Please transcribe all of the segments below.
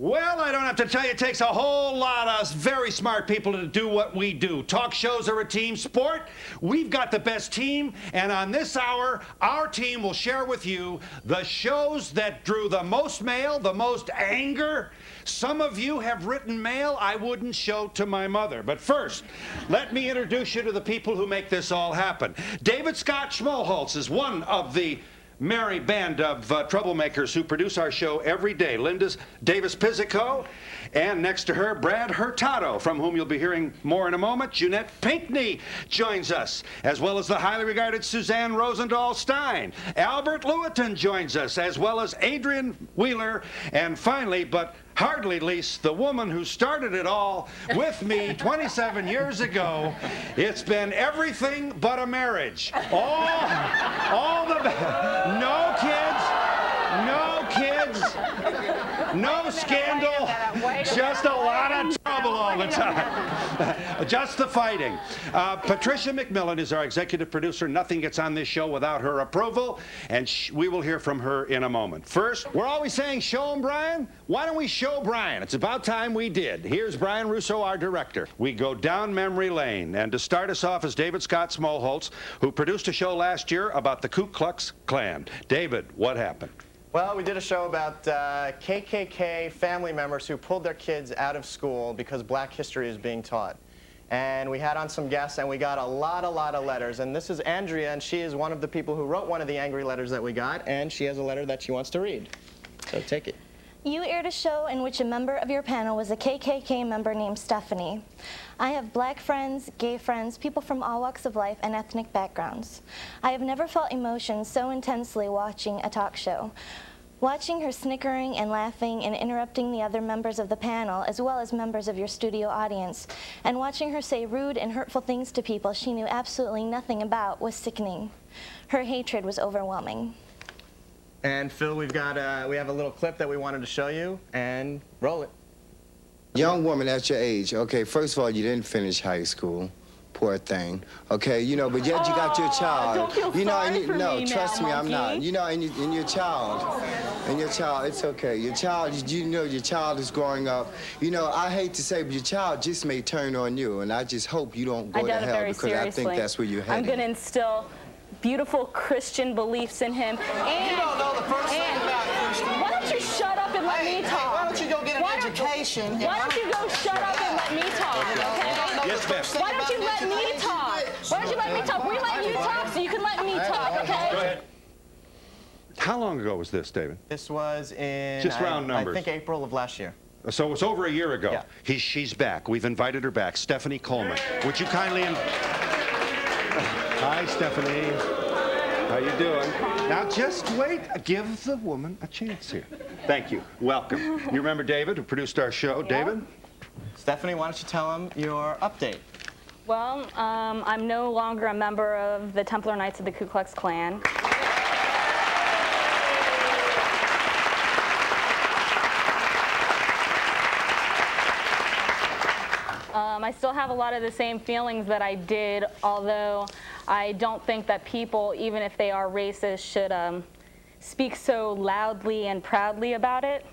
Well, I don't have to tell you, it takes a whole lot of very smart people to do what we do. Talk shows are a team sport. We've got the best team, and on this hour, our team will share with you the shows that drew the most mail, the most anger. Some of you have written mail I wouldn't show to my mother. But first, let me introduce you to the people who make this all happen. David Scott Schmollholz is one of the merry band of troublemakers who produce our show every day. Linda Davis PIZZICO, and next to her, Brad Hurtado, from whom you'll be hearing more in a moment. Junette Pinkney joins us, as well as the highly regarded Suzanne Rosendahl Stein. Albert Lewitton joins us, as well as Adrienne Wheeler, and finally, but hardly least, the woman who started it all with me 27 years ago. It's been everything but a marriage. All the no kids, no scandal, just a lot of trouble all the time. Just the fighting. Patricia McMillan is our executive producer. Nothing gets on this show without her approval, and we will hear from her in a moment. First, we're always saying, show 'em Brian. Why don't we show Brian? It's about time we did. Here's Brian Russo, our director. We go down memory lane, and to start us off is David Scott Schmollholz, who produced a show last year about the Ku Klux Klan. David, what happened? Well, we did a show about KKK family members who pulled their kids out of school because black history is being taught. And we had on some guests, and we got a lot of letters. And this is Andrea, and she is one of the people who wrote one of the angry letters that we got, and she has a letter that she wants to read. So take it. You aired a show in which a member of your panel was a KKK member named Stephanie. I have black friends, gay friends, people from all walks of life and ethnic backgrounds. I have never felt emotion so intensely watching a talk show. Watching her snickering and laughing and interrupting the other members of the panel, as well as members of your studio audience, and watching her say rude and hurtful things to people she knew absolutely nothing about was sickening. Her hatred was overwhelming. And Phil, we have a little clip that we wanted to show you, and roll it. Young woman at your age, okay, first of all, you didn't finish high school. Poor thing. Okay, you know, but yet you got your child. Don't feel you know, sorry for no, me trust now, me, I'm monkey. not. You know, and your child, it's okay. Your child, you know, your child is growing up. You know, I hate to say, but your child just may turn on you, and I just hope you don't go to hell because I think that's where you're headed. I'm going to instill beautiful Christian beliefs in him. And, you don't know the first thing about Christian. Why don't you shut up and let me talk? Why don't you go get an education? Why don't you go shut up and let me talk, okay? Yes, ma'am. Why don't you let me talk? Why don't you let me talk? We let you talk so you can let me talk, okay? Go ahead. How long ago was this, David? This was in, Just round numbers. I think April of last year. So it was over a year ago. Yeah. She's back. We've invited her back. Stephanie Coleman. Would you kindly... Hi, Stephanie. How you doing? Now, just wait. Give the woman a chance here. Thank you. Welcome. You remember David, who produced our show? Yeah. David? Stephanie, why don't you tell him your update? Well, I'm no longer a member of the Templar Knights of the Ku Klux Klan. I still have a lot of the same feelings that I did, although I don't think that people, even if they are racist, should speak so loudly and proudly about it.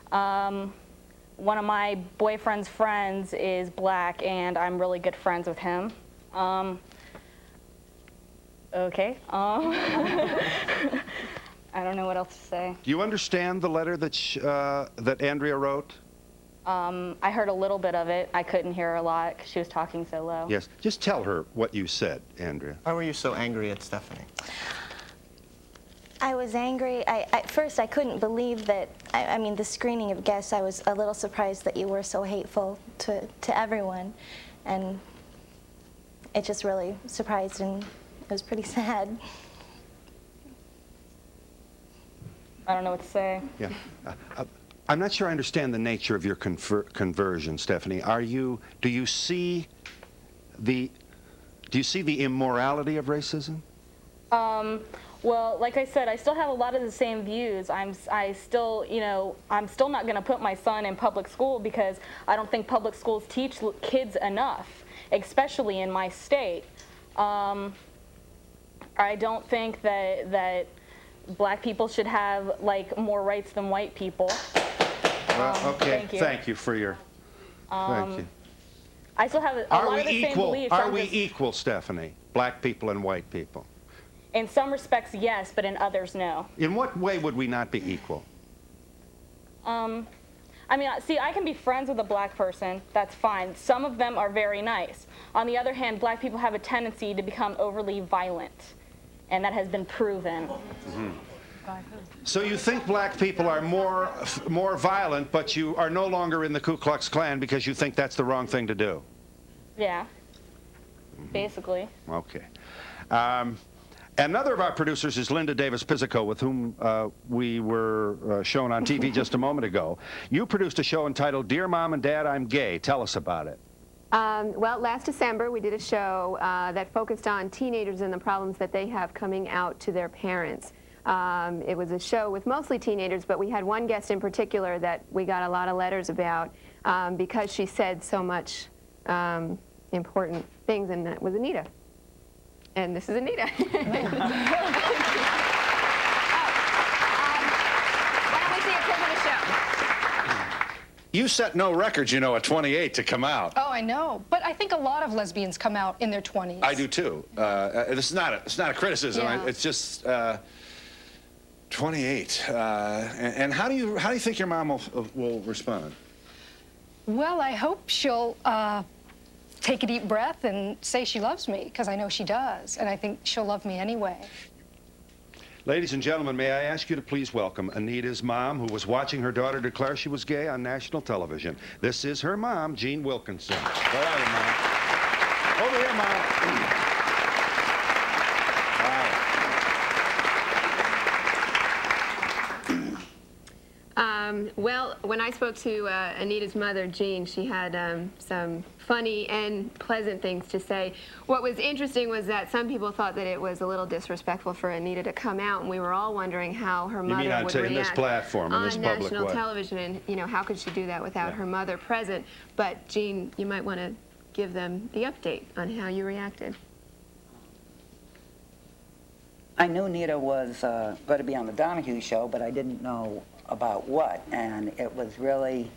One of my boyfriend's friends is black, and I'm really good friends with him. Okay. I don't know what else to say. Do you understand the letter that that Andrea wrote? I heard a little bit of it. I couldn't hear her a lot because she was talking so low. Yes. Just tell her what you said, Andrea. Why were you so angry at Stephanie? I was angry. At first, I couldn't believe that, I mean, the screening of guests, I was a little surprised that you were so hateful to everyone. And it just really surprised, and it was pretty sad. I don't know what to say. Yeah. I'm not sure I understand the nature of your conversion, Stephanie. Do you see the immorality of racism? Well, like I said, I still have a lot of the same views. I'm still not going to put my son in public school because I don't think public schools teach kids enough, especially in my state. I don't think that black people should have like more rights than white people. Well, okay. Thank you. For your. Thank you. I still have a lot of the same beliefs. Are we equal, Stephanie? Black people and white people? In some respects, yes, but in others, no. In what way would we not be equal? I mean, see, I can be friends with a black person. That's fine. Some of them are very nice. On the other hand, black people have a tendency to become overly violent, and that has been proven. Mm-hmm. So you think black people are more violent, but you are no longer in the Ku Klux Klan because you think that's the wrong thing to do? Yeah, basically. Okay. Another of our producers is Linda Davis PIZZICO, with whom we were shown on TV just a moment ago. You produced a show entitled Dear Mom and Dad, I'm Gay. Tell us about it. Well, last December we did a show that focused on teenagers and the problems that they have coming out to their parents. It was a show with mostly teenagers, but we had one guest in particular that we got a lot of letters about because she said so much important things, and that was Anita. And this is Anita. Why don't we see a clip of the show? You set no records, you know, at 28 to come out. Oh, I know. But I think a lot of lesbians come out in their 20s. I do, too. It's not a criticism. Yeah. It's just 28. And how do you think your mom will respond? Well, I hope she'll take a deep breath and say she loves me, because I know she does, and I think she'll love me anyway. Ladies and gentlemen, may I ask you to please welcome Anita's mom, who was watching her daughter declare she was gay on national television. This is her mom, Jean Wilkinson. Where are you, Mom? Over here, Mom. Well, when I spoke to Anita's mother, Jean, she had some funny and pleasant things to say. What was interesting was that some people thought that it was a little disrespectful for Anita to come out, and we were all wondering how her mother would react this platform, on this public national way. television, and you know, how could she do that without her mother present? But Jean, you might want to give them the update on how you reacted. I knew Nita was going to be on the Donahue show, but I didn't know about what, and it was really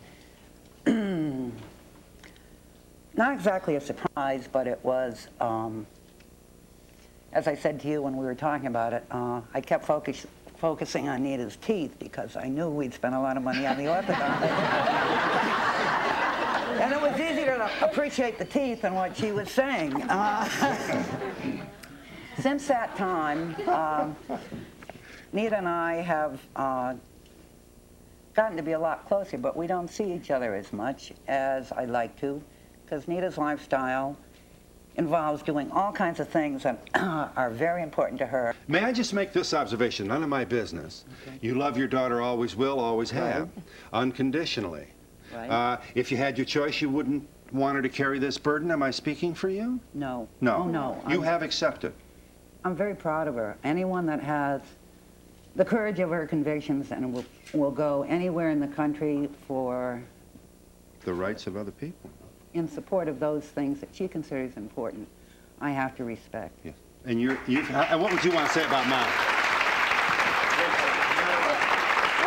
not exactly a surprise, but it was, as I said to you when we were talking about it, I kept focusing on Nita's teeth because I knew we'd spent a lot of money on the orthodontist. And it was easier to appreciate the teeth than what she was saying. Since that time, Nita and I have gotten to be a lot closer, but we don't see each other as much as I'd like to, because Nita's lifestyle involves doing all kinds of things that are very important to her. May I just make this observation? None of my business. Okay. You love your daughter, always will, always have, unconditionally. Right. If you had your choice, you wouldn't want her to carry this burden. Am I speaking for you? No. No. Oh, no. You have accepted. I'm very proud of her. Anyone that has the courage of her convictions and will go anywhere in the country for the rights of other people, in support of those things that she considers important, I have to respect. Yes. And and what would you want to say about Mom? Well,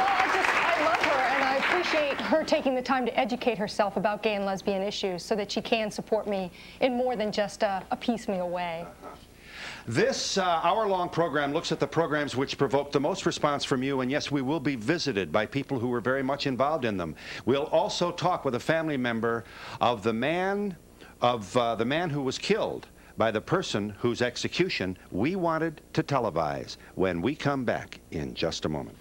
I love her, and I appreciate her taking the time to educate herself about gay and lesbian issues so that she can support me in more than just a piecemeal way. This hour-long program looks at the programs which provoked the most response from you, and yes, we will be visited by people who were very much involved in them. We'll also talk with a family member of the man who was killed by the person whose execution we wanted to televise when we come back in just a moment.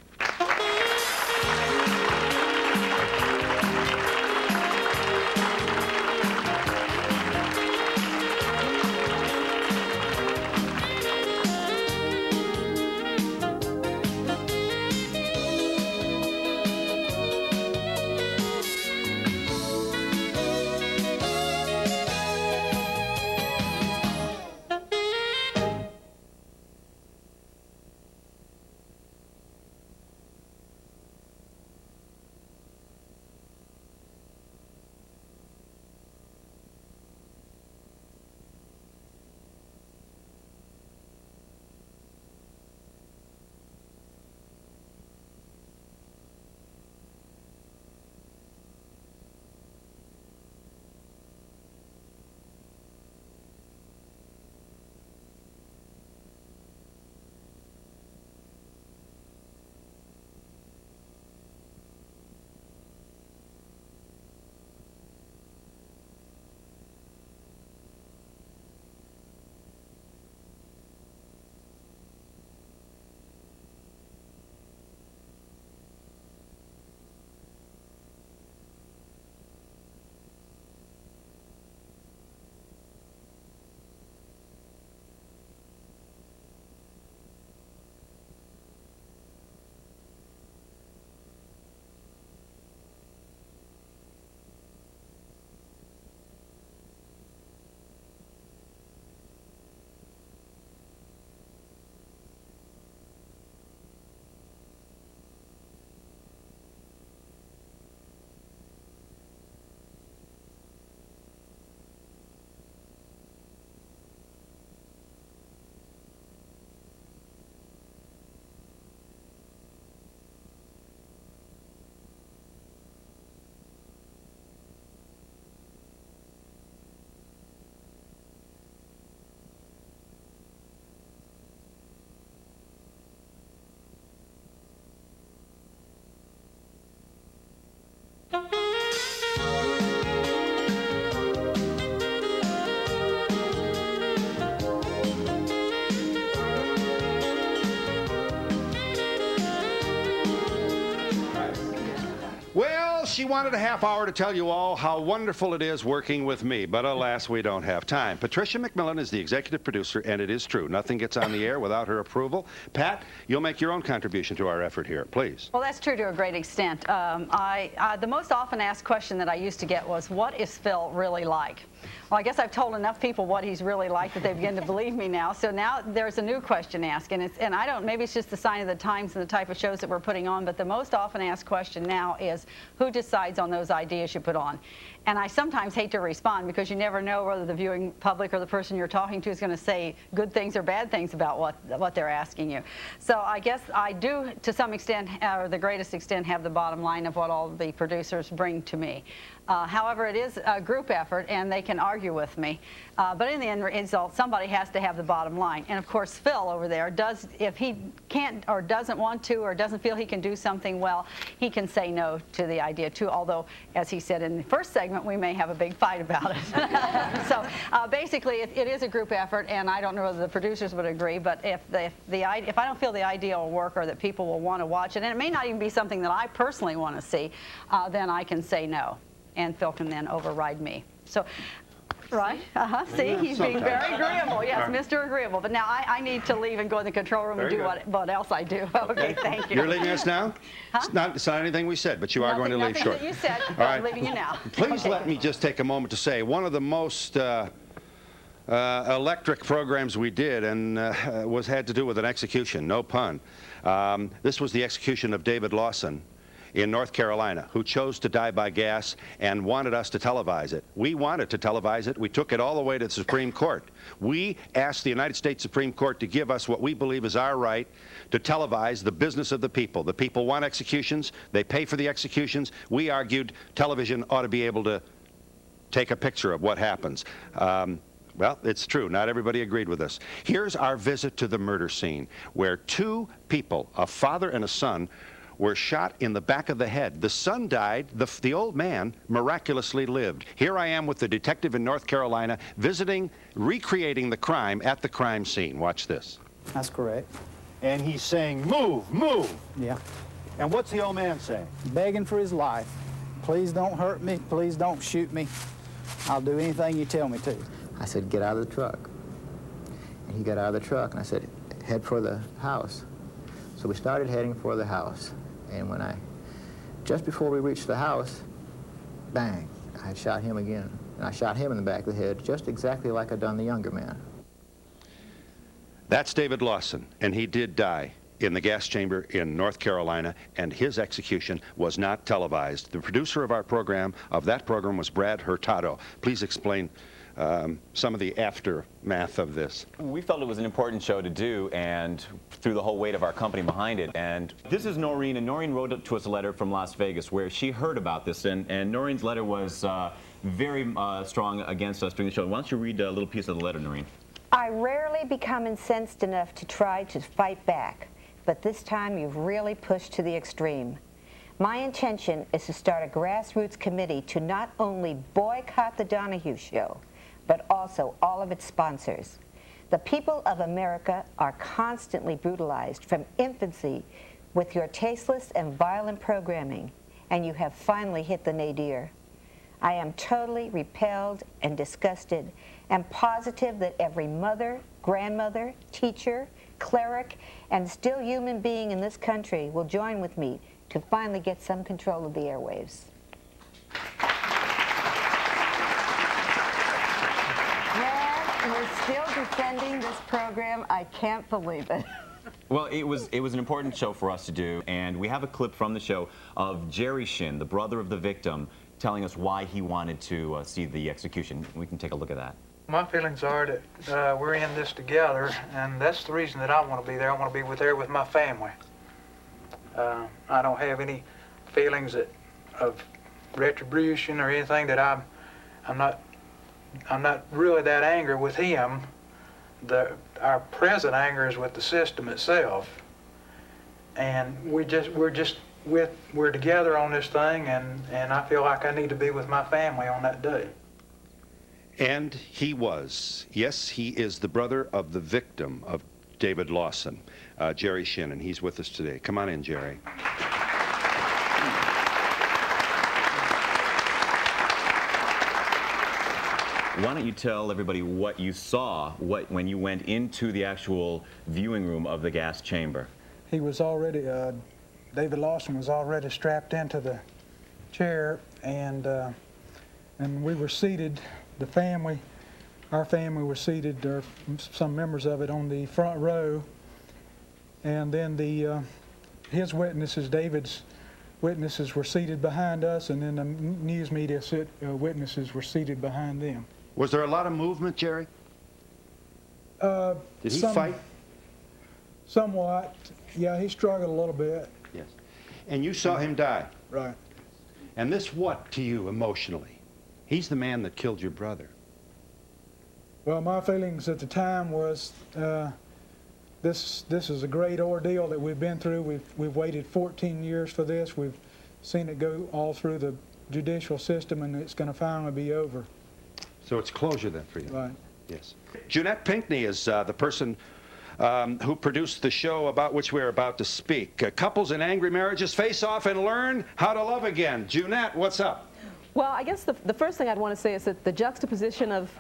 Well, she wanted a half hour to tell you all how wonderful it is working with me, but alas, we don't have time. Patricia McMillen is the executive producer, and it is true. Nothing gets on the air without her approval. Pat, you'll make your own contribution to our effort here, please. Well, that's true to a great extent. The most often asked question that I used to get was, what is Phil really like? Well, I guess I've told enough people what he's really like that they begin to believe me now. So now there's a new question asked, and I don't, maybe it's just the sign of the times and the type of shows that we're putting on, but the most often asked question now is, who decides on those ideas you put on? And I sometimes hate to respond because you never know whether the viewing public or the person you're talking to is going to say good things or bad things about what they're asking you. So I guess I do, to some extent, or the greatest extent, have the bottom line of what all the producers bring to me. However, it is a group effort, and they can argue with me. But in the end result, somebody has to have the bottom line. And of course, Phil over there does, if he can't or doesn't want to or doesn't feel he can do something well, he can say no to the idea too. Although, as he said in the first segment, we may have a big fight about it. So basically, it is a group effort, and I don't know whether the producers would agree. But if I don't feel the idea will work or that people will want to watch it, and it may not even be something that I personally want to see, then I can say no. And Phil can then override me. So, right? See, he's being very agreeable. Yes, Mr. Agreeable. But now I need to leave and go in the control room and do what else I do. Okay, thank you. You're leaving us now? Huh? It's not anything we said, but you are going to leave short. Nothing that you said, but right. I'm leaving you now. Please let me just take a moment to say one of the most electric programs we did and had to do with an execution, no pun. This was the execution of David Lawson in North Carolina, who chose to die by gas and wanted us to televise it. We wanted to televise it. We took it all the way to the Supreme Court. We asked the United States Supreme Court to give us what we believe is our right to televise the business of the people. The people want executions. They pay for the executions. We argued television ought to be able to take a picture of what happens. Well, it's true. Not everybody agreed with us. Here's our visit to the murder scene, where two people, a father and a son, were shot in the back of the head. The son died. The old man miraculously lived. Here I am with the detective in North Carolina visiting, recreating the crime at the crime scene. Watch this. That's correct. And he's saying, move, move. Yeah. And what's the old man saying? Begging for his life. Please don't hurt me. Please don't shoot me. I'll do anything you tell me to. I said, get out of the truck. And he got out of the truck, and I said, head for the house. So we started heading for the house. And just before we reached the house, bang, I had shot him again. And I shot him in the back of the head, just exactly like I'd done the younger man. That's David Lawson, and he did die in the gas chamber in North Carolina, and his execution was not televised. The producer of that program was Brad Hurtado. Please explain some of the aftermath of this. We felt it was an important show to do, and threw the whole weight of our company behind it. And this is Noreen, and Noreen wrote to us a letter from Las Vegas where she heard about this, and Noreen's letter was very strong against us during the show. Why don't you read a little piece of the letter, Noreen? I rarely become incensed enough to try to fight back, but this time you've really pushed to the extreme. My intention is to start a grassroots committee to not only boycott the Donahue show, but also all of its sponsors. The people of America are constantly brutalized from infancy with your tasteless and violent programming, and you have finally hit the nadir. I am totally repelled and disgusted, and positive that every mother, grandmother, teacher, cleric, and still human being in this country will join with me to finally get some control of the airwaves. You're still defending this program. I can't believe it. Well, it was an important show for us to do, and we have a clip from the show of Jerry Shin, the brother of the victim, telling us why he wanted to see the execution. We can take a look at that. My feelings are that we're in this together, and that's the reason that I want to be there. I want to be there with my family. I don't have any feelings of retribution or anything. That I'm not really that angry with him. Our present anger is with the system itself, and we're just we're together on this thing, and I feel like I need to be with my family on that day. And he was. Yes, he is the brother of the victim of David Lawson, Jerry Shinnon. He's with us today. Come on in, Jerry. Why don't you tell everybody what you saw when you went into the actual viewing room of the gas chamber? He was already, David Lawson was already strapped into the chair, and we were seated, the family, our family was seated, or some members of it, on the front row, and then his witnesses, David's witnesses, were seated behind us, and then the news media witnesses were seated behind them. Was there a lot of movement, Jerry? Did he fight? Somewhat. Yeah, he struggled a little bit. Yes. And you saw him die? Right. And this what to you emotionally? He's the man that killed your brother. Well, my feelings at the time was this is a great ordeal that we've been through. We've waited 14 years for this. We've seen it go all through the judicial system, and it's going to finally be over. So it's closure then for you? Right. Yes. Junette Pinkney is the person who produced the show about which we're about to speak. Couples in angry marriages face off and learn how to love again. Junette, what's up? Well, I guess the first thing I'd want to say is that the juxtaposition of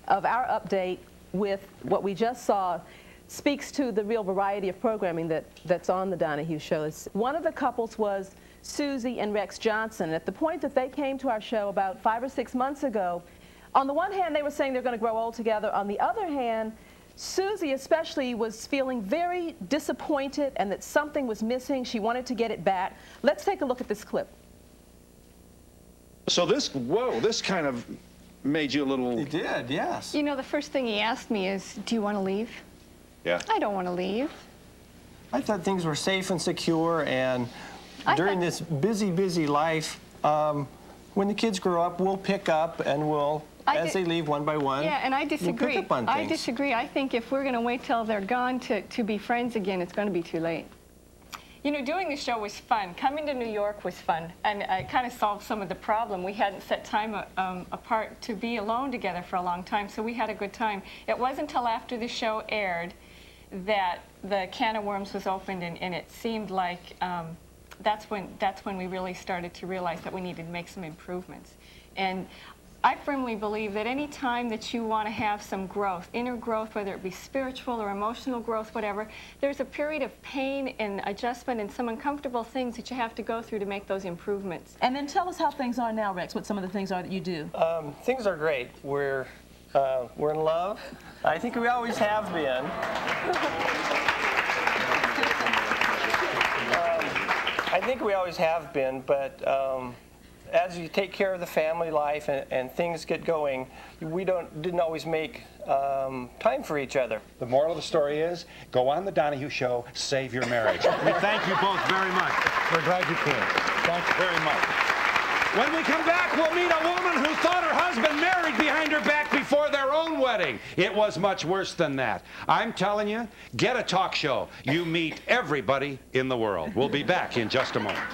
our update with what we just saw speaks to the real variety of programming that's on the Donahue show. One of the couples was Susie and Rex Johnson. At the point that they came to our show about 5 or 6 months ago, on the one hand, they were saying they're going to grow old together. On the other hand, Susie especially was feeling very disappointed and that something was missing. She wanted to get it back. Let's take a look at this clip. So this kind of made you a little... It did, yes. You know, the first thing he asked me is, do you want to leave? Yeah. I don't want to leave. I thought things were safe and secure, and during this busy life, when the kids grow up, we'll pick up and we'll, as they leave one by one, yeah, and I disagree. we'll pick up on things. I disagree. I think if we're going to wait till they're gone to be friends again, it's going to be too late. You know, doing the show was fun. Coming to New York was fun, and it kind of solved some of the problem. We hadn't set time apart to be alone together for a long time, so we had a good time. It wasn't until after the show aired that the can of worms was opened, and it seemed like that's when we really started to realize that we needed to make some improvements. And I firmly believe that any time that you want to have some growth, inner growth, whether it be spiritual or emotional growth, whatever, there's a period of pain and adjustment and some uncomfortable things that you have to go through to make those improvements. And then tell us how things are now, Rex, what some of the things are that you do. Things are great. We're in love. I think we always have been. I think we always have been, but as you take care of the family life and things get going, we didn't always make time for each other. The moral of the story is, go on the Donahue show, save your marriage. We thank you both very much. We're glad you came. Thank you very much. When we come back, we'll meet a woman who thought her husband married behind her back before their own wedding. It was much worse than that. I'm telling you, get a talk show. You meet everybody in the world. We'll be back in just a moment.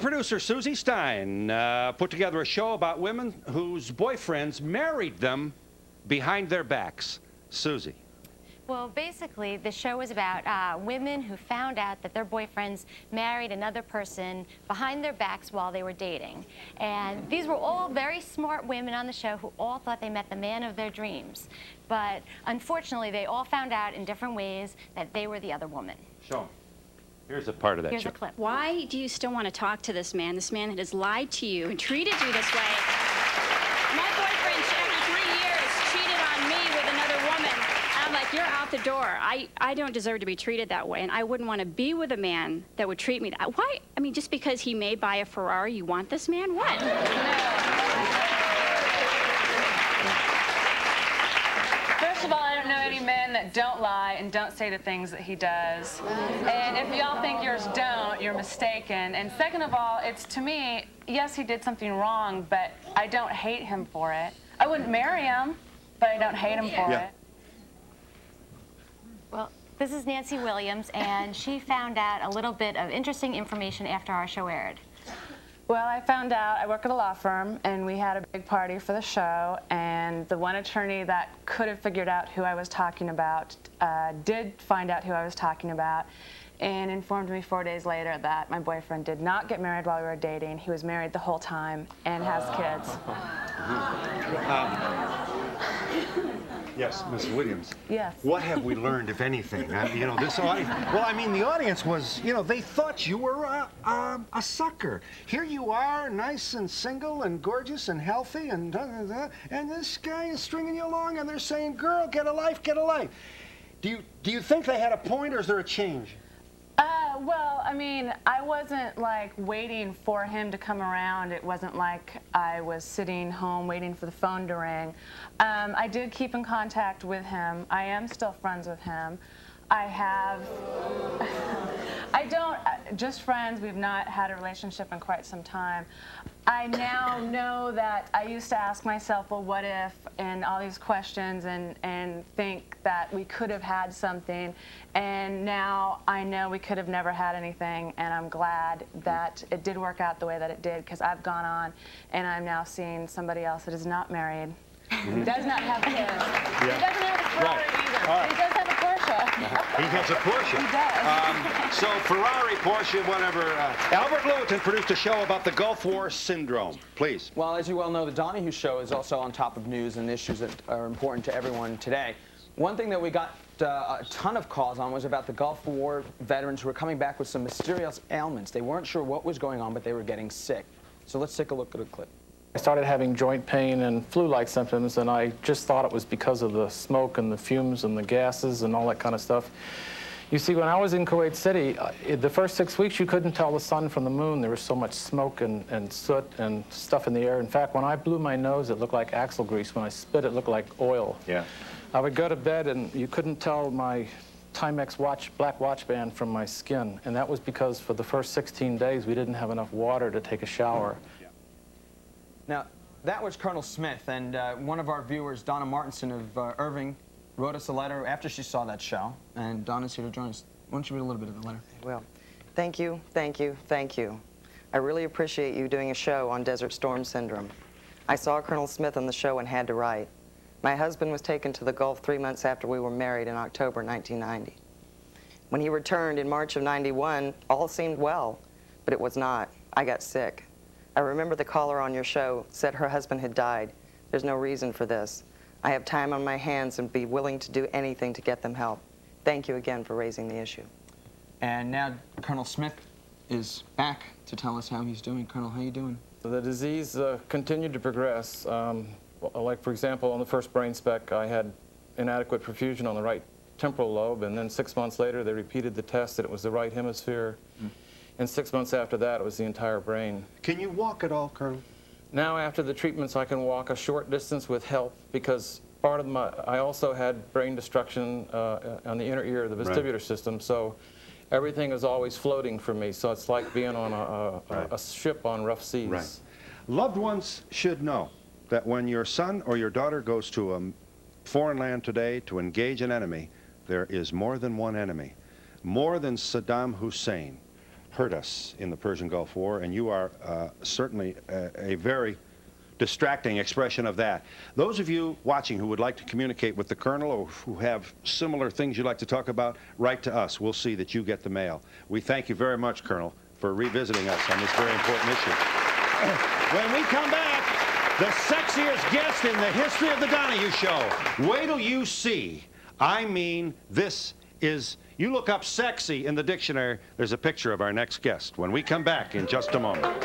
producer Susie Stein put together a show about women whose boyfriends married them behind their backs. Susie. Well, basically, the show was about women who found out that their boyfriends married another person behind their backs while they were dating. And these were all very smart women on the show who all thought they met the man of their dreams. But unfortunately, they all found out in different ways that they were the other woman. Show 'em. Here's a part of that Here's show. a clip. Why do you still want to talk to this man that has lied to you and treated you this way? My boyfriend, after 3 years, cheated on me with another woman. I'm like, you're out the door. I don't deserve to be treated that way, and I wouldn't want to be with a man that would treat me. Why? I mean, just because he may buy a Ferrari, you want this man? What? First of all, I don't know any men that don't lie and don't say the things that he does. And if y'all think yours don't, you're mistaken. And second of all, it's to me, yes, he did something wrong, but I don't hate him for it. I wouldn't marry him, but I don't hate him for it. Well, this is Nancy Williams, and she found out a little bit of interesting information after our show aired. Well, I found out, I work at a law firm, and we had a big party for the show, and the one attorney that could have figured out who I was talking about did find out who I was talking about, and informed me 4 days later that my boyfriend did not get married while we were dating. He was married the whole time and has kids. Yes, Ms. Williams. Yes. What have we learned, if anything? You know, this audience. Well, I mean, the audience was, you know, they thought you were a sucker. Here you are, nice and single and gorgeous and healthy, and this guy is stringing you along, and they're saying, "Girl, get a life, get a life." Do you think they had a point, or is there a change? Well, I mean, I wasn't like waiting for him to come around. It wasn't like I was sitting home waiting for the phone to ring. I did keep in contact with him. I am still friends with him. Just friends. We've not had a relationship in quite some time. I now know that I used to ask myself, well, what if, and all these questions, and think that we could have had something, and now I know we could have never had anything, and I'm glad that it did work out the way that it did, because I've gone on, and I'm now seeing somebody else that is not married. He does not have kids. Yeah. He doesn't have a Ferrari either. All right. He does have a Porsche. He has a Porsche. He does. So Ferrari, Porsche, whatever. Albert Lewitton produced a show about the Gulf War syndrome. Please. Well, as you well know, the Donahue show is also on top of news and issues that are important to everyone today. One thing that we got a ton of calls on was about the Gulf War veterans who were coming back with some mysterious ailments. They weren't sure what was going on, but they were getting sick. So let's take a look at a clip. I started having joint pain and flu-like symptoms, and I just thought it was because of the smoke and the fumes and the gases and all that kind of stuff. You see, when I was in Kuwait City, the first 6 weeks you couldn't tell the sun from the moon. There was so much smoke and soot and stuff in the air. In fact, when I blew my nose, it looked like axle grease. When I spit, it looked like oil. Yeah. I would go to bed, and you couldn't tell my Timex black watch band from my skin, and that was because for the first 16 days we didn't have enough water to take a shower. Now, that was Colonel Smith, and one of our viewers, Donna Martinson of Irving, wrote us a letter after she saw that show, and Donna's here to join us. Why don't you read a little bit of the letter? Well, thank you, thank you, thank you. I really appreciate you doing a show on Desert Storm Syndrome. I saw Colonel Smith on the show and had to write. My husband was taken to the Gulf 3 months after we were married in October 1990. When he returned in March of '91, all seemed well, but it was not. I got sick. I remember the caller on your show said her husband had died. There's no reason for this. I have time on my hands and be willing to do anything to get them help. Thank you again for raising the issue. And now Colonel Smith is back to tell us how he's doing. Colonel, how you doing? The disease continued to progress. Like, for example, on the first brain spec, I had inadequate perfusion on the right temporal lobe, and then 6 months later, they repeated the test that it was the right hemisphere. And 6 months after that, it was the entire brain. Can you walk at all, Colonel? Now, after the treatments, I can walk a short distance with help because part of I also had brain destruction on the inner ear of the vestibular system, so everything is always floating for me. So it's like being on a ship on rough seas. Right. Loved ones should know that when your son or your daughter goes to a foreign land today to engage an enemy, there is more than one enemy. More than Saddam Hussein. hurt us in the Persian Gulf War, and you are certainly a very distracting expression of that. Those of you watching who would like to communicate with the Colonel or who have similar things you'd like to talk about, write to us. We'll see that you get the mail. We thank you very much, Colonel, for revisiting us on this very important issue. When we come back, the sexiest guest in the history of the Donahue Show. Wait till you see. I mean, this is, you look up sexy in the dictionary, there's a picture of our next guest. When we come back in just a moment.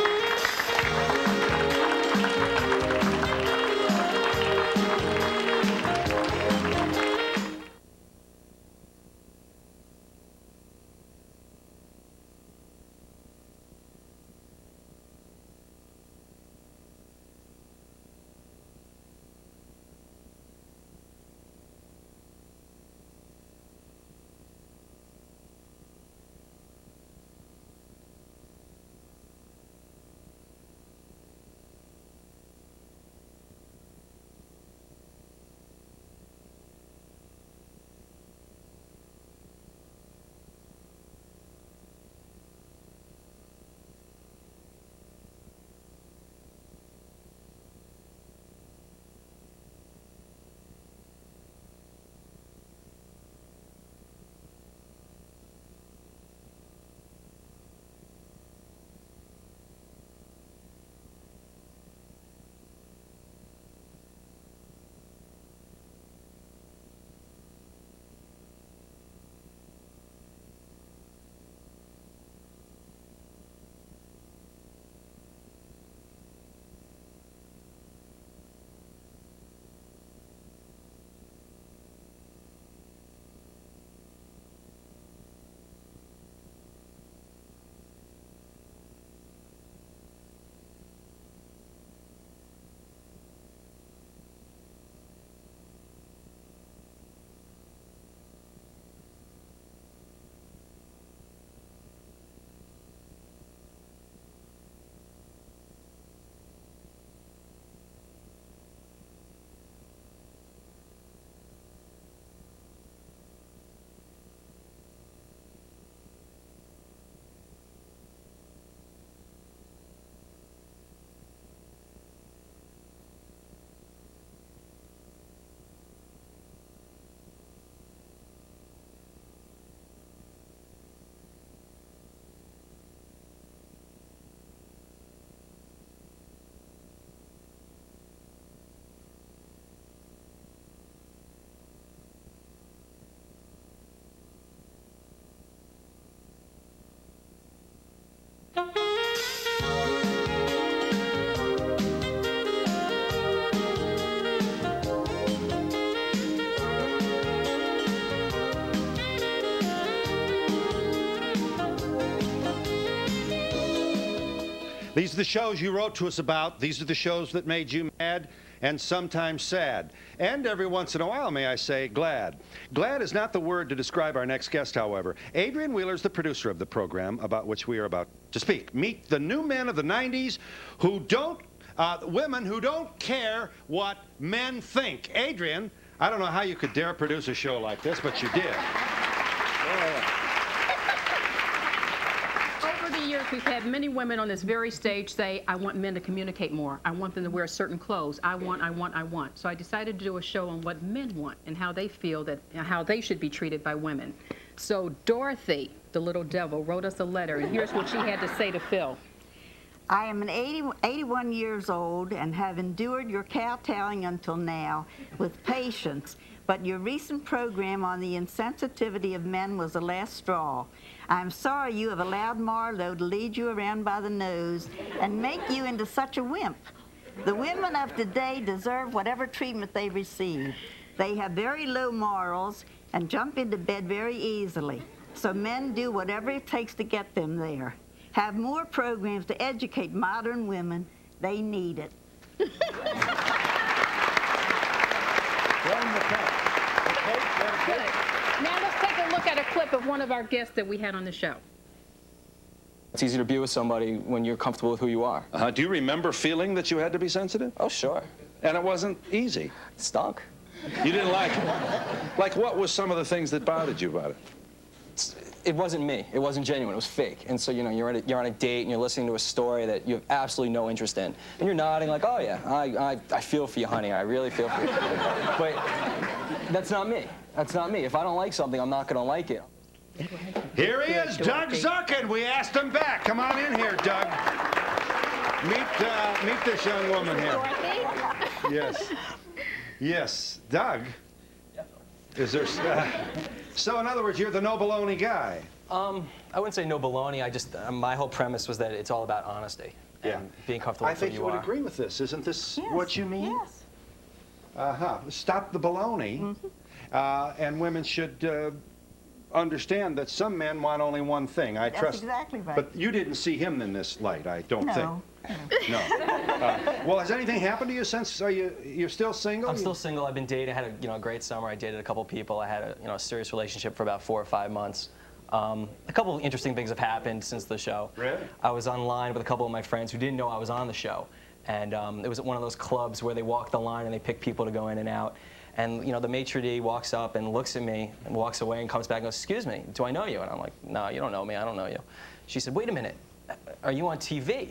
These are the shows you wrote to us about. These are the shows that made you mad and sometimes sad. And every once in a while, may I say, glad. Glad is not the word to describe our next guest, however. Adrienne Wheeler is the producer of the program about which we are about to speak. Meet the new men of the 90s who don't, women who don't care what men think. Adrienne, I don't know how you could dare produce a show like this, but you did. Over the years, we've had many women on this very stage say, I want men to communicate more. I want them to wear certain clothes. I want. So I decided to do a show on what men want and how they feel that, how they should be treated by women. So Dorothy, the little devil, wrote us a letter, and here's what she had to say to Phil. I am 81 years old and have endured your kowtowing until now with patience, but your recent program on the insensitivity of men was the last straw. I'm sorry you have allowed Marlowe to lead you around by the nose and make you into such a wimp. The women of today deserve whatever treatment they receive. They have very low morals and jump into bed very easily, so men do whatever it takes to get them there. Have more programs to educate modern women. They need it. Good. Now let's take a look at a clip of one of our guests that we had on the show. It's easy to be with somebody when you're comfortable with who you are. Do you remember feeling that you had to be sensitive? Oh, sure. And it wasn't easy? It stunk. You didn't like it? Like, what was some of the things that bothered you about it? it wasn't me. It wasn't genuine. It was fake. And so, you know, you're on a date and you're listening to a story that you have absolutely no interest in. And you're nodding like, oh, yeah, I feel for you, honey. I really feel for you. But that's not me. That's not me. If I don't like something, I'm not going to like it. Here he is, Doug Zuckin. We asked him back. Come on in here, Doug. Meet this young woman here. Yes. Yes. Doug? Is there... so, in other words, you're the no baloney guy. I wouldn't say no baloney. I just, my whole premise was that it's all about honesty. Yeah. And being comfortable with who you are. I think you would agree with this. Isn't this what you mean? Yes. Stop the baloney. And women should understand that some men want only one thing. I trust. That's exactly right. But you didn't see him in this light, I don't think. No. Well, has anything happened to you since? You're still single? I'm still single. I've been dating. I had a great summer. I dated a couple people. I had a serious relationship for about 4 or 5 months. A couple of interesting things have happened since the show. Really? I was online with a couple of my friends who didn't know I was on the show, and it was at one of those clubs where they walk the line and they pick people to go in and out. And, you know, the maitre d' walks up and looks at me and walks away and comes back and goes, excuse me, do I know you? And I'm like, no, you don't know me, I don't know you. She said, wait a minute, are you on TV?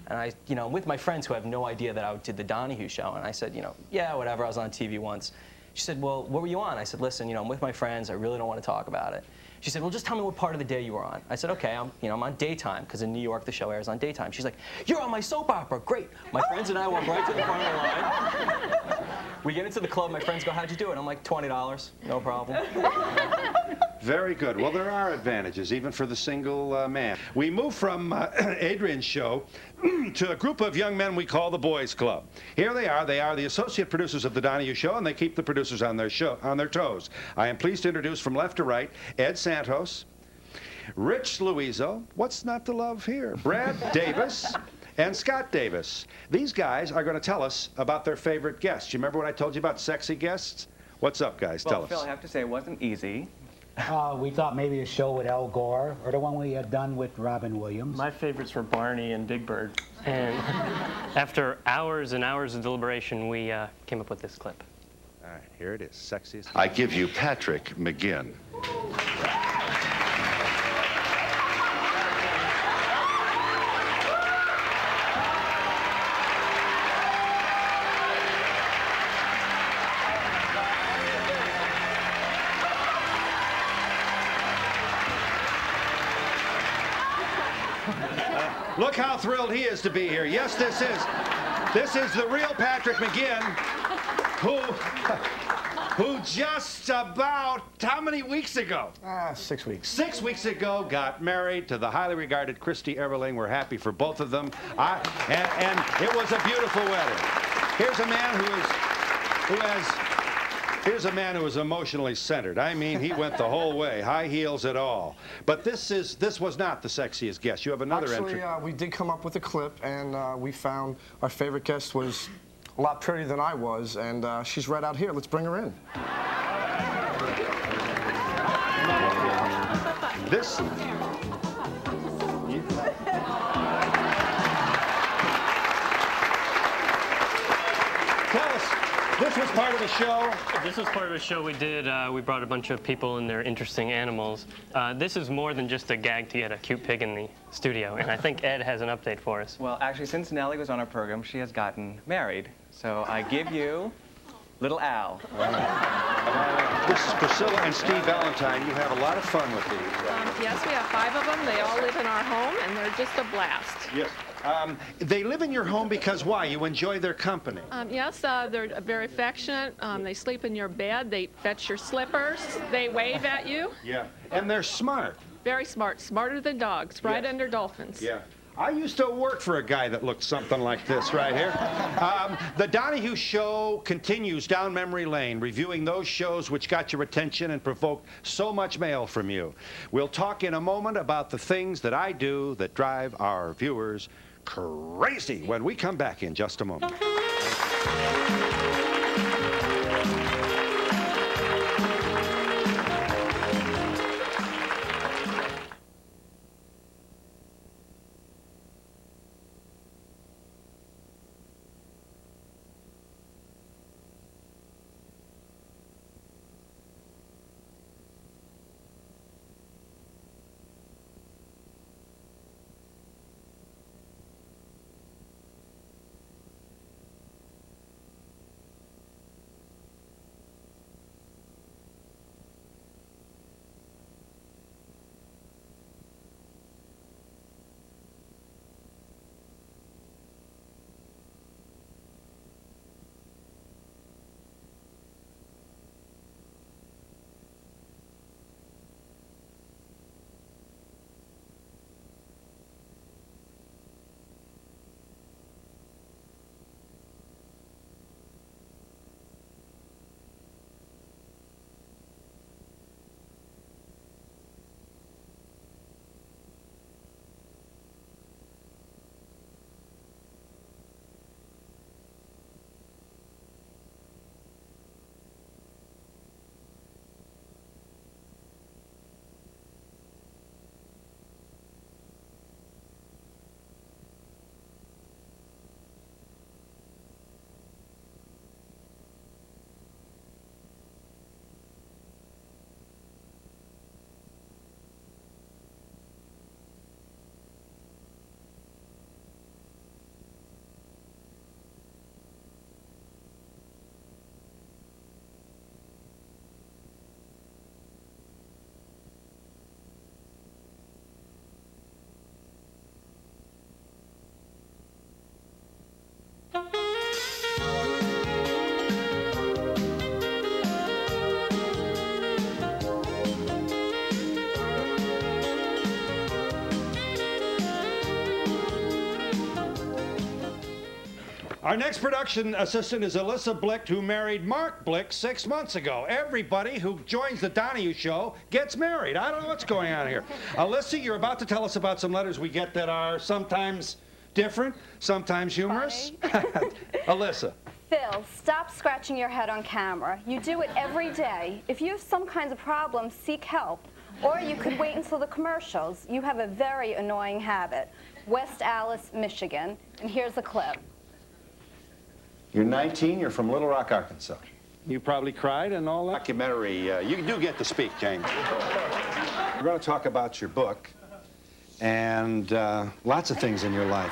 And I, you know, I'm with my friends who have no idea that I did the Donahue show. And I said, you know, yeah, whatever, I was on TV once. She said, well, what were you on? I said, listen, you know, I'm with my friends, I really don't want to talk about it. She said, well, just tell me what part of the day you were on. I said, okay, I'm on daytime, because in New York the show airs on daytime. She's like, you're on my soap opera, great. My friends and I walk right to the front of the line. We get into the club, my friends go, how'd you do it? I'm like, $20, no problem. Very good. Well, there are advantages, even for the single man. We move from Adrienne's show to a group of young men we call the Boys Club. Here they are. They are the associate producers of the Donahue show, and they keep the producers on their toes. I am pleased to introduce from left to right, Ed Santos, Rich Louiso, what's not to love here, Brad Davis, and Scott Davis. These guys are going to tell us about their favorite guests. You remember when I told you about sexy guests? What's up, guys? Tell us. Phil, I have to say it wasn't easy. We thought maybe a show with Al Gore or the one we had done with Robin Williams. My favorites were Barney and Big Bird. And after hours and hours of deliberation, we came up with this clip. All right, here it is. Sexiest. I give you Patrick McGinn. Look how thrilled he is to be here. Yes, this is the real Patrick McGinn, who just about, how many weeks ago? 6 weeks. 6 weeks ago got married to the highly regarded Christy Everling. We're happy for both of them. And it was a beautiful wedding. Here's a man Here's a man who is emotionally centered. I mean, he went the whole way, high heels at all. But this was not the sexiest guest. You have another entry. Actually, we did come up with a clip, and we found our favorite guest was a lot prettier than I was, and she's right out here. Let's bring her in. This... Tell us, this was part of the show? This was part of a show we did. We brought a bunch of people and their interesting animals. This is more than just a gag to get a cute pig in the studio, and I think Ed has an update for us. Well, actually, since Nellie was on our program, she has gotten married. So I give you little Al. This is Priscilla and Steve Valentine. You have a lot of fun with these. Yes, we have 5 of them. They all live in our home, and they're just a blast. Yes. They live in your home because why? You enjoy their company. Yes, they're very affectionate. They sleep in your bed. They fetch your slippers. They wave at you. Yeah, and they're smart. Very smart. Smarter than dogs, right under dolphins. Yeah. I used to work for a guy that looked something like this right here. The Donahue Show continues down memory lane, reviewing those shows which got your attention and provoked so much mail from you. We'll talk in a moment about the things that I do that drive our viewers crazy when we come back in just a moment. Our next production assistant is Alyssa Blicht, who married Mark Blicht 6 months ago. Everybody who joins the Donahue show gets married. I don't know what's going on here. Alyssa, you're about to tell us about some letters we get that are sometimes different, sometimes humorous. Alyssa. Phil, stop scratching your head on camera. You do it every day. If you have some kinds of problems, seek help. Or you could wait until the commercials. You have a very annoying habit. West Allis, Michigan. And here's a clip. You're 19, you're from Little Rock, Arkansas. You probably cried and all that? Documentary, you do get to speak, James. We're going to talk about your book and lots of things in your life.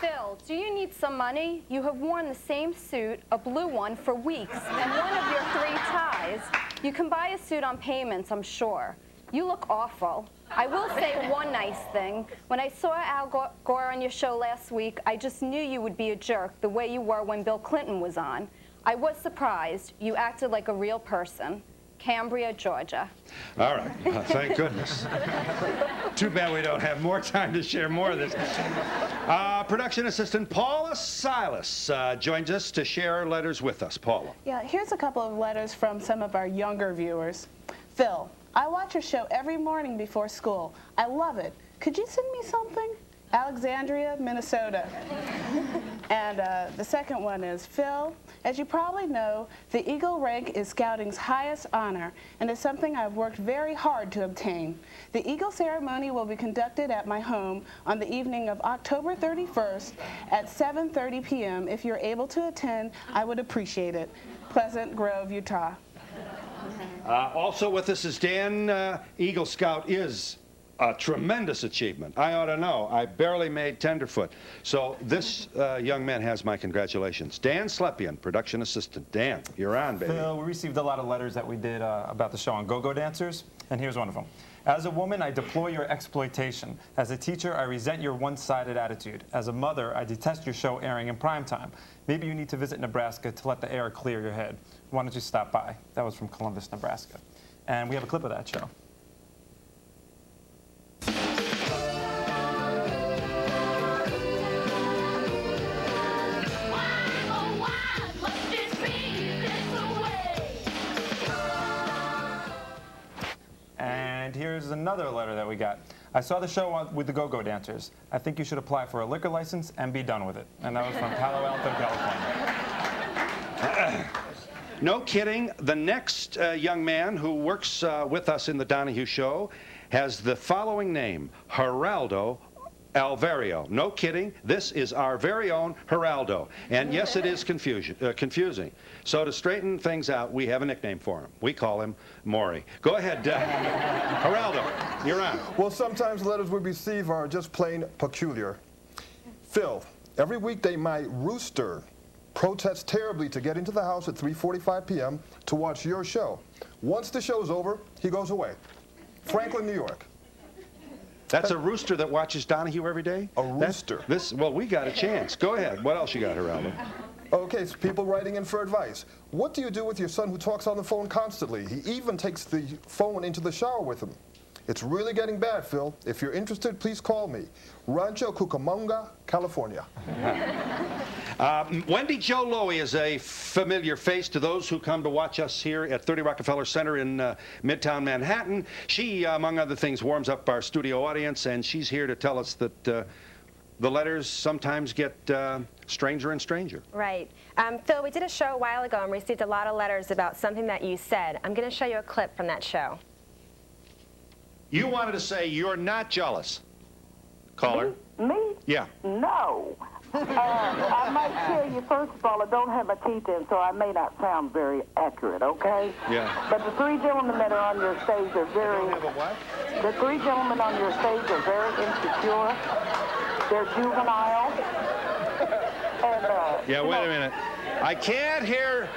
Phil, do you need some money? You have worn the same suit, a blue one, for weeks, and one of your 3 ties. You can buy a suit on payments, I'm sure. You look awful. I will say one nice thing. When I saw Al Gore on your show last week, I just knew you would be a jerk the way you were when Bill Clinton was on. I was surprised. You acted like a real person. Cambria, Georgia. All right. Thank goodness. Too bad we don't have more time to share more of this. Production assistant Paula Silas joins us to share letters with us. Paula. Yeah, here's a couple of letters from some of our younger viewers. Phil, I watch your show every morning before school. I love it. Could you send me something? Alexandria, Minnesota. And the second one is, Phil, as you probably know, the Eagle rank is Scouting's highest honor and is something I've worked very hard to obtain. The Eagle ceremony will be conducted at my home on the evening of October 31st at 7:30 p.m. If you're able to attend, I would appreciate it. Pleasant Grove, Utah. Also with us is Dan. Eagle Scout is a tremendous achievement. I ought to know. I barely made tenderfoot. So this young man has my congratulations. Dan Slepian, production assistant. Dan, you're on, baby. Phil, we received a lot of letters that we did about the show on go-go dancers, and here's one of them. As a woman, I deplore your exploitation. As a teacher, I resent your one-sided attitude. As a mother, I detest your show airing in prime time. Maybe you need to visit Nebraska to let the air clear your head. Why don't you stop by? That was from Columbus, Nebraska. And we have a clip of that show. And here's another letter that we got. I saw the show with the go-go dancers. I think you should apply for a liquor license and be done with it. And that was from Palo Alto, California. No kidding. The next young man who works with us in the Donahue show has the following name, Geraldo Alverio. No kidding. This is our very own Geraldo. And yes, it is confusing. So to straighten things out, we have a nickname for him. We call him Maury. Go ahead, Geraldo, you're on. Well, sometimes the letters we receive are just plain peculiar. Phil, every weekday my rooster protests terribly to get into the house at 3:45 p.m. to watch your show. Once the show's over, he goes away. Franklin, New York. That's a rooster that watches Donahue every day? A rooster. Well, we got a chance. Go ahead. What else you got, Geraldo? Okay, so people writing in for advice. What do you do with your son who talks on the phone constantly? He even takes the phone into the shower with him. It's really getting bad, Phil. If you're interested, please call me. Rancho Cucamonga, California. Wendy Jo Lowy is a familiar face to those who come to watch us here at 30 Rockefeller Center in Midtown Manhattan. She, among other things, warms up our studio audience, and she's here to tell us that the letters sometimes get stranger and stranger. Right. Phil, we did a show a while ago and received a lot of letters about something that you said. I'm going to show you a clip from that show. You wanted to say you're not jealous. Caller. Me? Yeah. No. I might tell you, first of all, I don't have my teeth in, so I may not sound very accurate, okay? Yeah. But the 3 gentlemen that are on your stage are very... You don't have a what? The 3 gentlemen on your stage are very insecure. They're juvenile. And, yeah, wait a minute. I can't hear...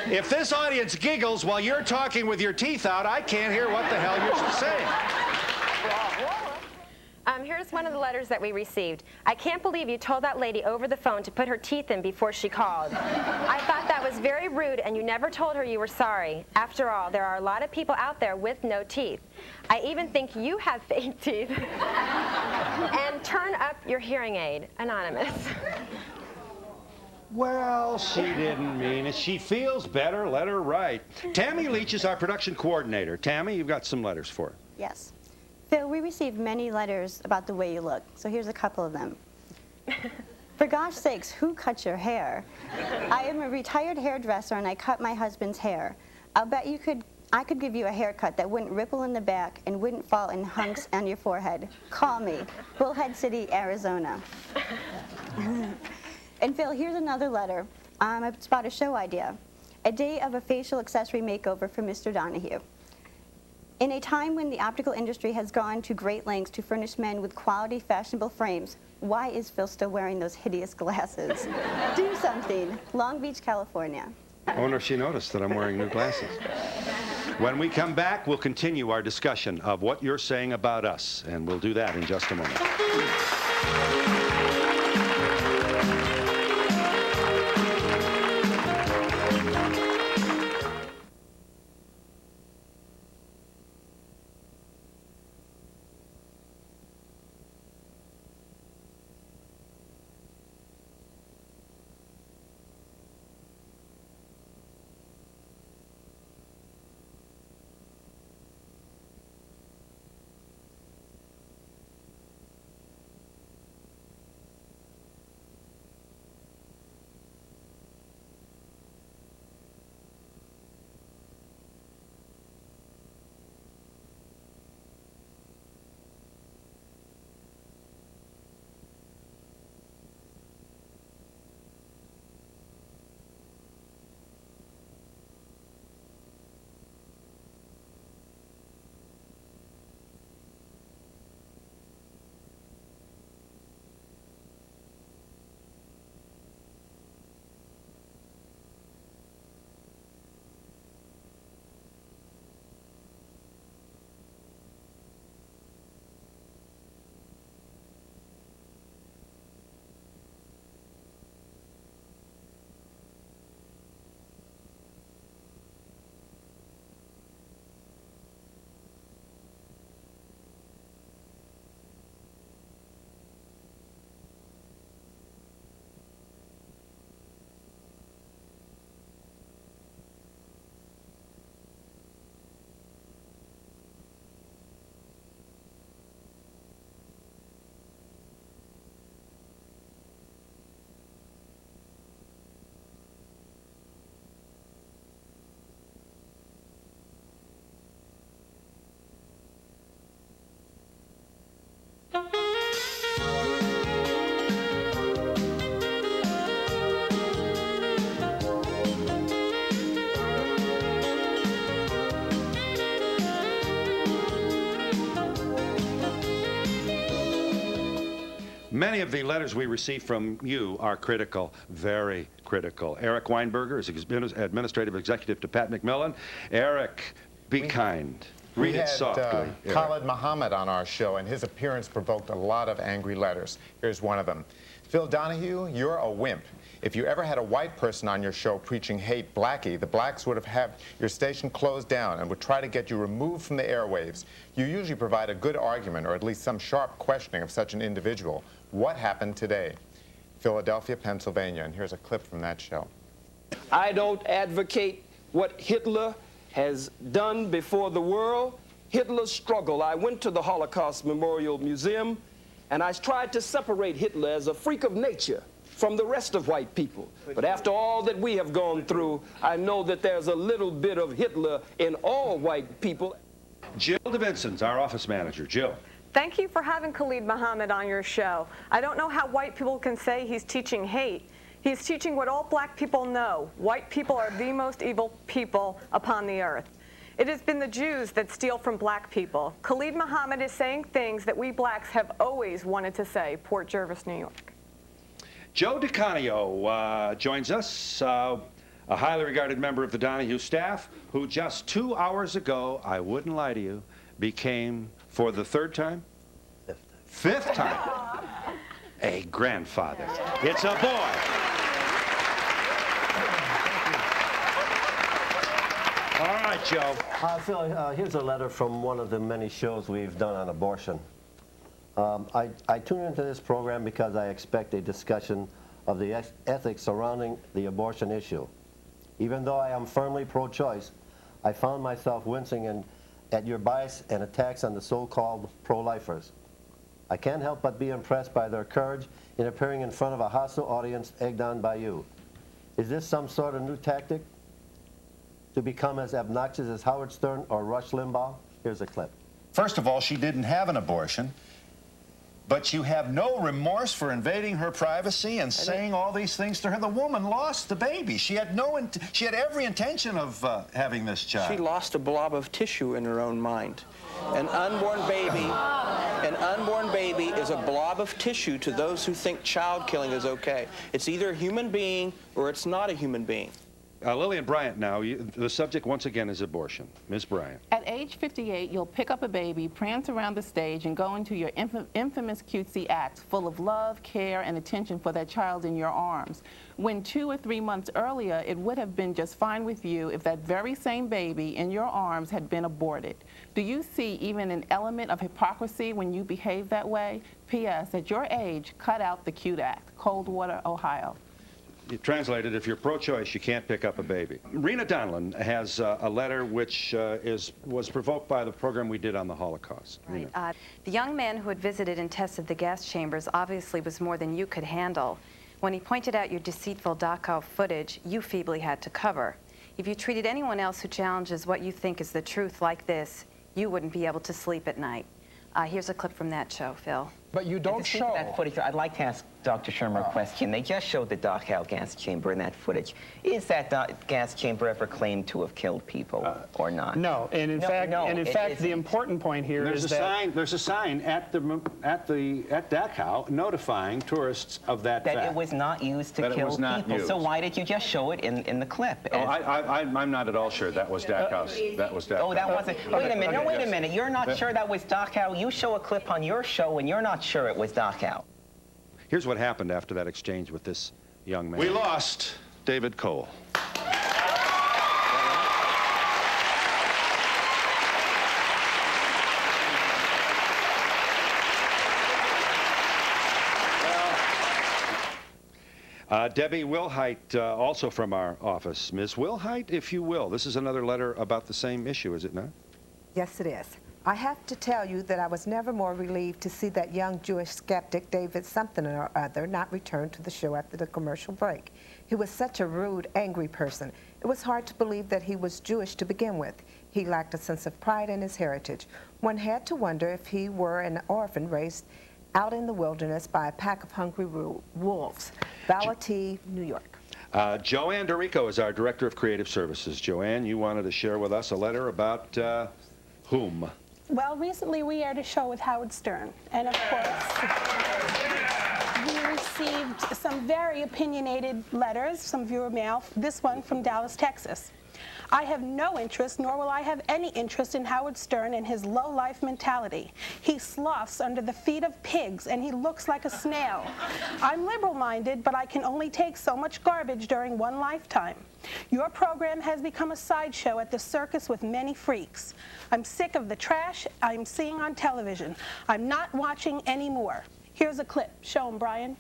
If this audience giggles while you're talking with your teeth out, I can't hear what the hell you're saying. Here's one of the letters that we received. I can't believe you told that lady over the phone to put her teeth in before she called. I thought that that was very rude, and you never told her you were sorry. After all, there are a lot of people out there with no teeth. I even think you have fake teeth. And turn up your hearing aid. Anonymous. Well, she didn't mean it. She feels better. Let her write. Tammy Leach is our production coordinator. Tammy, you've got some letters for her. Yes. Phil, we received many letters about the way you look, so here's a couple of them. For gosh sakes, who cut your hair? I am a retired hairdresser and I cut my husband's hair. I'll bet I could give you a haircut that wouldn't ripple in the back and wouldn't fall in hunks on your forehead. Call me. Bullhead City, Arizona. And Phil, here's another letter. It's about a show idea. A day of a facial accessory makeover for Mr. Donahue. In a time when the optical industry has gone to great lengths to furnish men with quality, fashionable frames, why is Phil still wearing those hideous glasses? Do something. Long Beach, California. I wonder if she noticed that I'm wearing new glasses. When we come back, we'll continue our discussion of what you're saying about us, and we'll do that in just a moment. Many of the letters we receive from you are critical, very critical. Eric Weinberger is Administrative Executive to Pat McMillan. Eric, be kind. Read it softly. Khalid Muhammad on our show, and his appearance provoked a lot of angry letters. Here's one of them. Phil Donahue, you're a wimp. If you ever had a white person on your show preaching hate Blackie, the blacks would have had your station closed down and would try to get you removed from the airwaves. You usually provide a good argument, or at least some sharp questioning of such an individual. What happened today? Philadelphia, Pennsylvania, and here's a clip from that show. I don't advocate what Hitler has done before the world. Hitler's struggle. I went to the Holocaust Memorial Museum, and I tried to separate Hitler as a freak of nature from the rest of white people. But after all that we have gone through, I know that there's a little bit of Hitler in all white people. Jill DeVinson's our office manager. Jill. Thank you for having Khalid Muhammad on your show. I don't know how white people can say he's teaching hate. He's teaching what all black people know. White people are the most evil people upon the earth. It has been the Jews that steal from black people. Khalid Muhammad is saying things that we blacks have always wanted to say. Port Jervis, New York. Joe DiCanio joins us, a highly regarded member of the Donahue staff, who just 2 hours ago, I wouldn't lie to you, became, for the third time? Fifth time. A grandfather. It's a boy. All right, Joe. Phil, here's a letter from one of the many shows we've done on abortion. I tune into this program because I expect a discussion of the ethics surrounding the abortion issue. Even though I am firmly pro-choice, I found myself wincing at your bias and attacks on the so-called pro-lifers. I can't help but be impressed by their courage in appearing in front of a hostile audience egged on by you. Is this some sort of new tactic to become as obnoxious as Howard Stern or Rush Limbaugh? Here's a clip. First of all, she didn't have an abortion, but you have no remorse for invading her privacy and saying all these things to her. The woman lost the baby. She had every intention of having this child. She lost a blob of tissue in her own mind. An unborn baby is a blob of tissue to those who think child killing is okay. It's either a human being or it's not a human being. Lillian Bryant now, the subject once again is abortion. Ms. Bryant. At age 58, you'll pick up a baby, prance around the stage, and go into your infamous cutesy act full of love, care, and attention for that child in your arms. When 2 or 3 months earlier, it would have been just fine with you if that very same baby in your arms had been aborted. Do you see even an element of hypocrisy when you behave that way? P.S. At your age, cut out the cute act. Coldwater, Ohio. Translated, if you're pro-choice, you can't pick up a baby. Rena Donlin has a letter which was provoked by the program we did on the Holocaust. Right. The young man who had visited and tested the gas chambers obviously was more than you could handle. When he pointed out your deceitful Dachau footage, you feebly had to cover. If you treated anyone else who challenges what you think is the truth like this, you wouldn't be able to sleep at night. Here's a clip from that show, Phil. But you don't show that footage. I'd like to ask Dr. Shermer a question. They just showed the Dachau gas chamber in that footage. Is that gas chamber ever claimed to have killed people or not? No, and in fact, the important point here is that there's a sign at Dachau notifying tourists of that fact. It was not used to kill people. So why did you just show it in the clip? Oh, I'm not at all sure that was Dachau. That was Dachau. Oh, that wasn't. Wait a minute. No, wait a minute. You're not sure that was Dachau. You show a clip on your show, and you're not sure it was Dachau. Here's what happened after that exchange with this young man. We lost David Cole. Debbie Wilhite, also from our office. Ms. Wilhite, if you will. This is another letter about the same issue, is it not? Yes, it is. I have to tell you that I was never more relieved to see that young Jewish skeptic, David something or other, not return to the show after the commercial break. He was such a rude, angry person. It was hard to believe that he was Jewish to begin with. He lacked a sense of pride in his heritage. One had to wonder if he were an orphan raised out in the wilderness by a pack of hungry wolves. Valletie, New York. Joanne DERICCO is our Director of Creative Services. Joanne, you wanted to share with us a letter about whom? Well, recently we aired a show with Howard Stern, and of course, we received some very opinionated letters, some viewer mail, this one from Dallas, Texas. I have no interest, nor will I have any interest in Howard Stern and his low-life mentality. He sloughs under the feet of pigs, and he looks like a snail. I'm liberal-minded, but I can only take so much garbage during one lifetime. Your program has become a sideshow at the circus with many freaks. I'm sick of the trash I'm seeing on television. I'm not watching anymore. Here's a clip. Show him, Brian.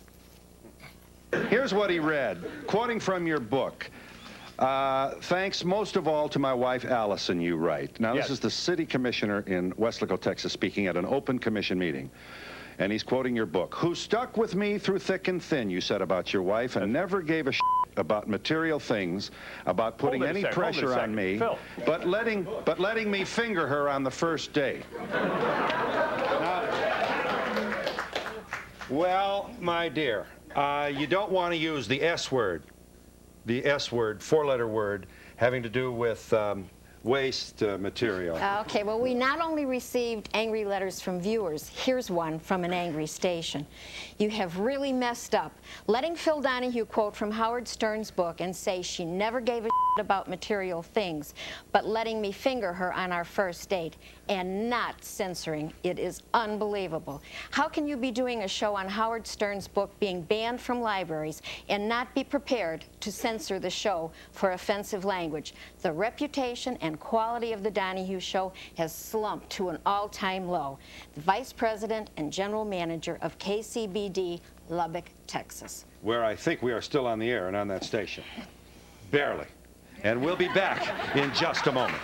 Here's what he read, quoting from your book. Thanks most of all to my wife, Allison, you write. Now, this is the city commissioner in Weslaco, Texas, speaking at an open commission meeting. And he's quoting your book. Who stuck with me through thick and thin, you said about your wife, and never gave a about material things, about putting any pressure on me, but letting me finger her on the first date. Well, my dear, you don't want to use the S word. The S word, four-letter word, having to do with waste material. Okay, well, we not only received angry letters from viewers, here's one from an angry station. You have really messed up. Letting Phil Donahue quote from Howard Stern's book and say she never gave a about material things, but letting me finger her on our first date and not censoring. It is unbelievable. How can you be doing a show on Howard Stern's book being banned from libraries and not be prepared to censor the show for offensive language? The reputation and quality of the Donahue Show has slumped to an all-time low. The Vice President and General Manager of KCBD, Lubbock, Texas. Where I think we are still on the air and on that station. Barely. And we'll be back in just a moment.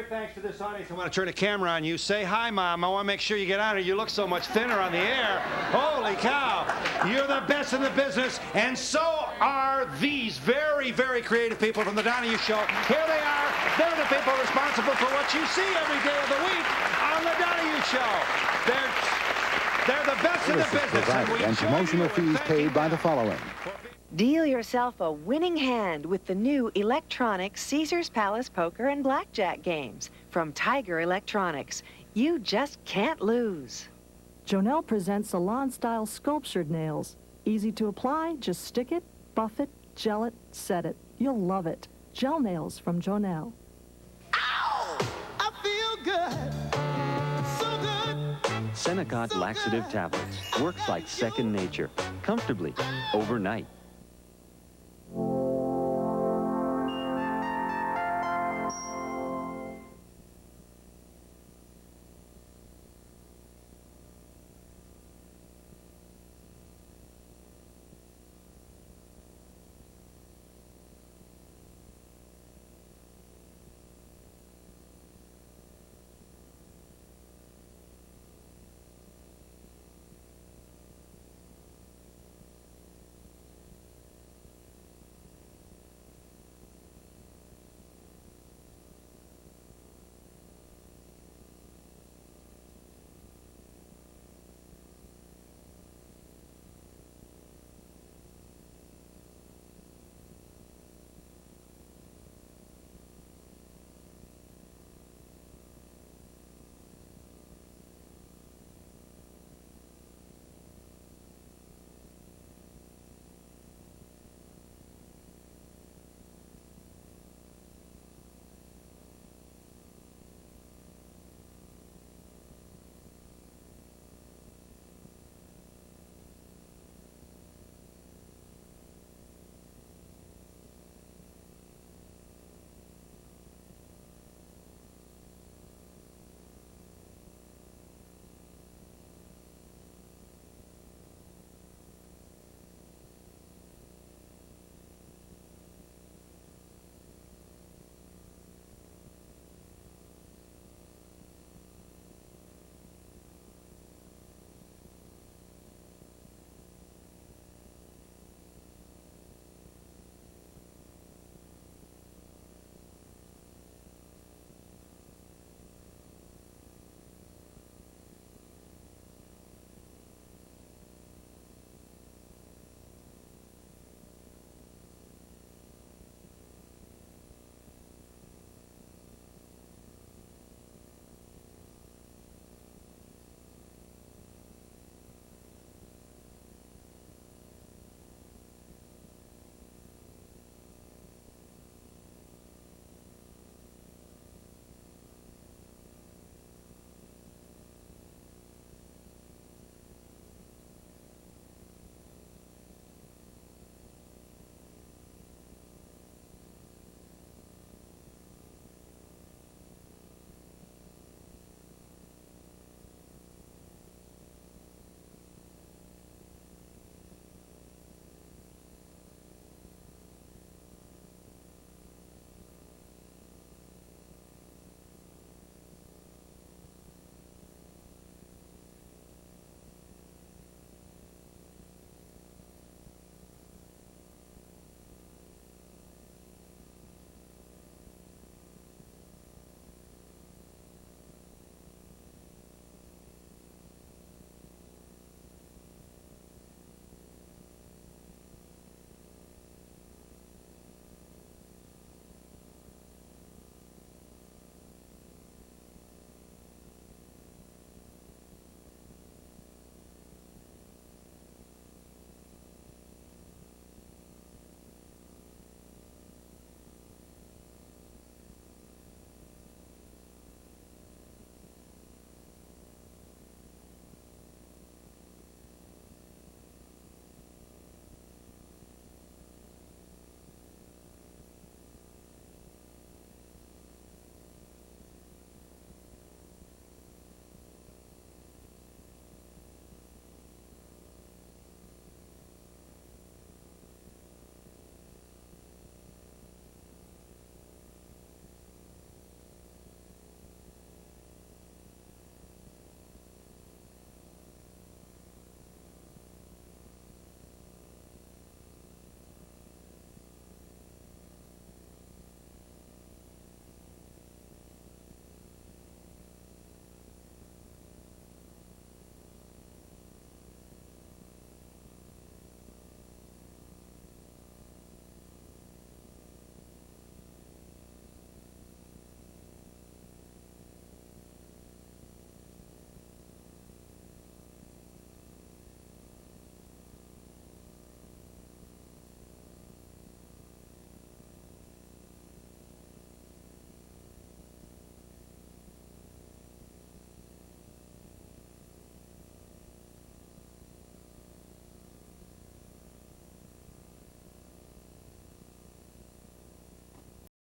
Thanks to this audience. I want to turn the camera on you. Say hi, Mom. I want to make sure you get on her. You look so much thinner on the air. Holy cow. You're the best in the business, and so are these very, very creative people from the Donahue Show. Here they are. They're the people responsible for what you see every day of the week on the Donahue Show. They're the best in the business. And promotional fees paid by the following. Deal yourself a winning hand with the new electronic Caesar's Palace Poker and Blackjack games from Tiger Electronics. You just can't lose. Jonelle presents salon-style sculptured nails. Easy to apply, just stick it, buff it, gel it, set it. You'll love it. Gel nails from Jonelle. I feel good, so good. Senecot laxative tablets works like second nature, comfortably, overnight.